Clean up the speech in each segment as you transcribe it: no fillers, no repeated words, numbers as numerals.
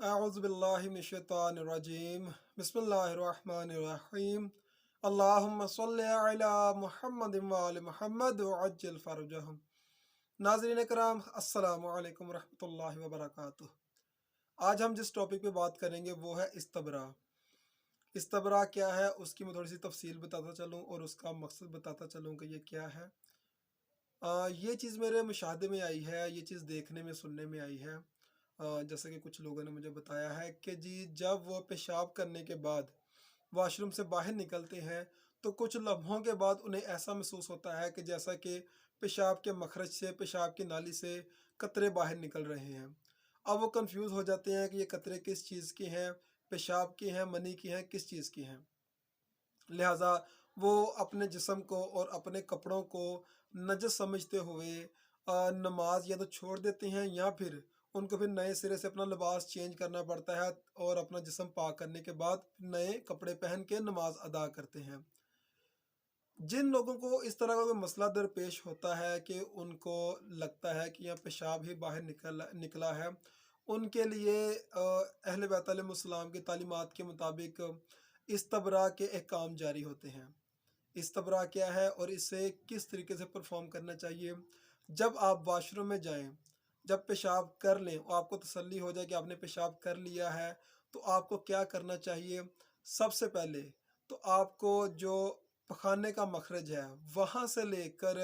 अऊज़ुबिल्लाहि मिनश्शैतानिर्रजीम बिस्मिल्लाहिर्रहमानिर्रहीम अल्लाहुम्मा सल्लि अला मुहम्मदिन व आलि मुहम्मद वअज्जिल फरजहुम। नाज़रीन कराम, अस्सलामु अलैकुम रहमतुल्लाहि व बरकातुहू। आज हम जिस टॉपिक पे बात करेंगे वो है इस्तबरा। इस्तबरा क्या है उसकी मैं थोड़ी सी तफसील बताता चलूँ और उसका मकसद बताता चलूँ कि ये क्या है। ये चीज़ मेरे मुशाहदे में आई है, ये चीज़ देखने में सुनने में आई है। जैसे कि कुछ लोगों ने मुझे बताया है कि जी जब वो पेशाब करने के बाद वॉशरूम से बाहर निकलते हैं तो कुछ लम्हों के बाद उन्हें ऐसा महसूस होता है कि जैसा कि पेशाब के मखरज से, पेशाब की नाली से कतरे बाहर निकल रहे हैं। अब वो कंफ्यूज हो जाते हैं कि ये कतरे किस चीज़ के हैं, पेशाब की हैं, मनी की हैं, किस चीज़ की हैं। लिहाजा वो अपने जिस्म को और अपने कपड़ों को नजस समझते हुए नमाज या तो छोड़ देते हैं या फिर उनको फिर नए सिरे से अपना लिबास चेंज करना पड़ता है और अपना जिस्म पाक करने के बाद नए कपड़े पहन के नमाज अदा करते हैं। जिन लोगों को इस तरह का कोई मसला दरपेश होता है कि उनको लगता है कि यहाँ पेशाब ही बाहर निकला है, उनके लिए अहले बैत अलैहिस्सलाम की तालीमात के मुताबिक इस्तबरा के अहकाम जारी होते हैं। इस्तबरा क्या है और इसे किस तरीके से परफॉर्म करना चाहिए। जब आप वॉशरूम में जाएं, जब पेशाब कर लें और आपको तसल्ली हो जाए कि आपने पेशाब कर लिया है, तो आपको क्या करना चाहिए। सबसे पहले तो आपको जो पखाने का मखरज है वहाँ से लेकर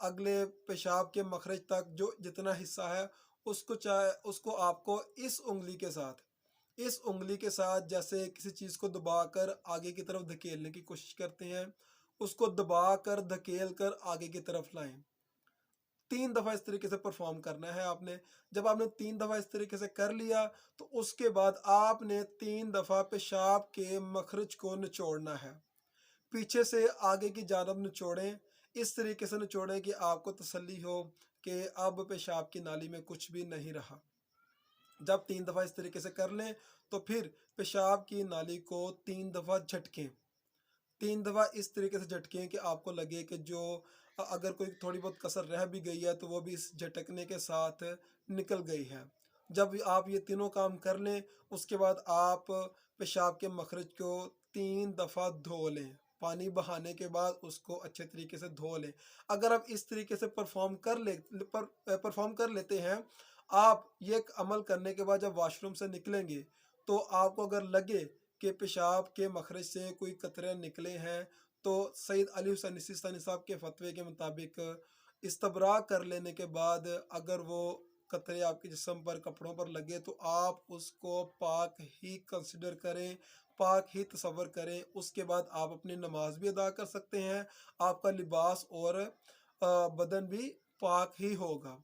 अगले पेशाब के मखरज तक जो जितना हिस्सा है उसको आपको इस उंगली के साथ जैसे किसी चीज़ को दबाकर आगे की तरफ धकेलने की कोशिश करते हैं, उसको दबाकर धकेल कर आगे की तरफ लाएं। 3 दफ़ा इस तरीके से परफॉर्म करना है आपने। जब आपने 3 दफ़ा इस तरीके से कर लिया तो उसके बाद आपने 3 दफ़ा पेशाब के मखरज को निचोड़ना है। पीछे से आगे की जानब निचोड़ें, इस तरीके से निचोड़ें कि आपको तसल्ली हो कि अब पेशाब की नाली में कुछ भी नहीं रहा। जब 3 दफ़ा इस तरीके से कर लें तो फिर पेशाब की नाली को 3 दफ़ा झटकें। 3 दफ़ा इस तरीके से झटकें कि आपको लगे कि जो अगर कोई थोड़ी बहुत कसर रह भी गई है तो वो भी इस झटकने के साथ निकल गई है। जब आप ये तीनों काम कर लें उसके बाद आप पेशाब के मखरज को 3 दफ़ा धो लें। पानी बहाने के बाद उसको अच्छे तरीके से धो लें। अगर आप इस तरीके से परफॉर्म कर लेते हैं, आप ये अमल करने के बाद जब वॉशरूम से निकलेंगे तो आपको अगर लगे कि पेशाब के मखरज से कोई कतरे निकले हैं तो सैयद अली हुसैन सिस्तानी साहब के फतवे के मुताबिक इस्तबरा कर लेने के बाद अगर वो कतरे आपके जिस्म पर, कपड़ों पर लगे तो आप उसको पाक ही कंसिडर करें, पाक ही तसव्वुर करें। उसके बाद आप अपनी नमाज भी अदा कर सकते हैं, आपका लिबास और बदन भी पाक ही होगा।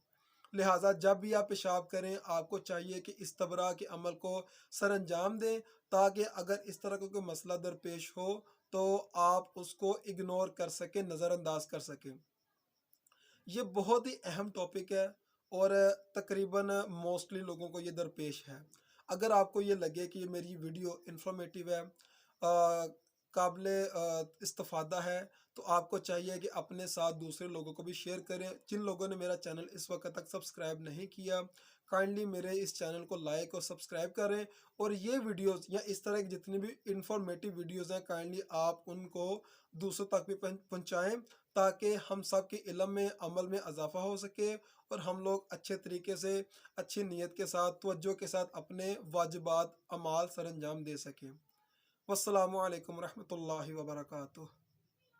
लिहाजा जब भी आप पेशाब करें आपको चाहिए कि इस्तबरा के अमल को सर अंजाम दें, ताकि अगर इस तरह का कोई मसला दरपेश हो तो आप उसको इग्नोर कर सकें, नज़रअंदाज कर सकें। ये बहुत ही अहम टॉपिक है और तकरीबन मोस्टली लोगों को ये दरपेश है। अगर आपको ये लगे कि ये मेरी वीडियो इन्फॉर्मेटिव है, काबिल इस्तिफ़ादा है, तो आपको चाहिए कि अपने साथ दूसरे लोगों को भी शेयर करें। जिन लोगों ने मेरा चैनल इस वक्त तक सब्सक्राइब नहीं किया, काइंडली मेरे इस चैनल को लाइक और सब्सक्राइब करें और ये वीडियोस या इस तरह की जितनी भी इंफॉर्मेटिव वीडियोस हैं काइंडली आप उनको दूसरों तक भी पहुंचाएं, ताकि हम सब के इल्म में, अमल में इजाफा हो सके और हम लोग अच्छे तरीके से, अच्छी नीयत के साथ, तवज्जो के साथ अपने वाजिबात अमाल सर अंजाम दे सकें। वस्सलामु अलैकुम रहमतुल्लाहि व बरकातुहू।